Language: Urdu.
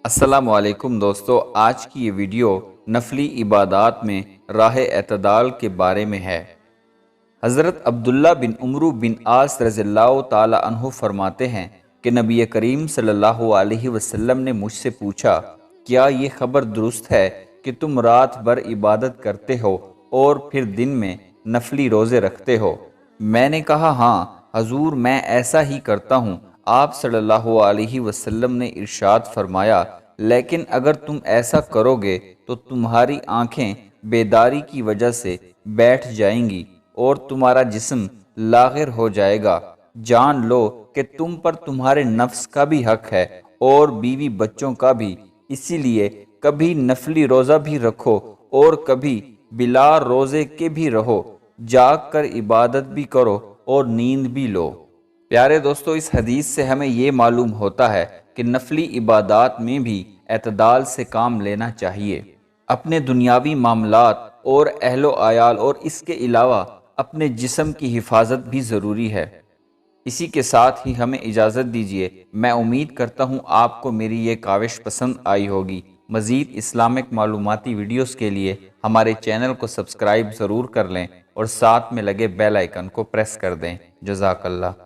السلام علیکم دوستو، آج کی یہ ویڈیو نفلی عبادات میں راہ اعتدال کے بارے میں ہے۔ حضرت عبداللہ بن عمرو بن عاص رضی اللہ تعالی عنہ فرماتے ہیں کہ نبی کریم صلی اللہ علیہ وسلم نے مجھ سے پوچھا، کیا یہ خبر درست ہے کہ تم رات بھر عبادت کرتے ہو اور پھر دن میں نفلی روزے رکھتے ہو؟ میں نے کہا، ہاں حضور، میں ایسا ہی کرتا ہوں۔ آپ صلی اللہ علیہ وسلم نے ارشاد فرمایا، لیکن اگر تم ایسا کرو گے تو تمہاری آنکھیں بیداری کی وجہ سے بیٹھ جائیں گی اور تمہارا جسم لاغر ہو جائے گا۔ جان لو کہ تم پر تمہارے نفس کا بھی حق ہے اور بیوی بچوں کا بھی، اسی لیے کبھی نفلی روزہ بھی رکھو اور کبھی بلا روزے کے بھی رہو، جاگ کر عبادت بھی کرو اور نیند بھی لو۔ پیارے دوستو، اس حدیث سے ہمیں یہ معلوم ہوتا ہے کہ نفلی عبادات میں بھی اعتدال سے کام لینا چاہیے۔ اپنے دنیاوی معاملات اور اہل و عیال اور اس کے علاوہ اپنے جسم کی حفاظت بھی ضروری ہے۔ اسی کے ساتھ ہی ہمیں اجازت دیجیے۔ میں امید کرتا ہوں آپ کو میری یہ کاوش پسند آئی ہوگی۔ مزید اسلامک معلوماتی ویڈیوز کے لیے ہمارے چینل کو سبسکرائب ضرور کر لیں اور ساتھ میں لگے بیل آئیکن کو پریس کر دیں۔ جزاک اللہ۔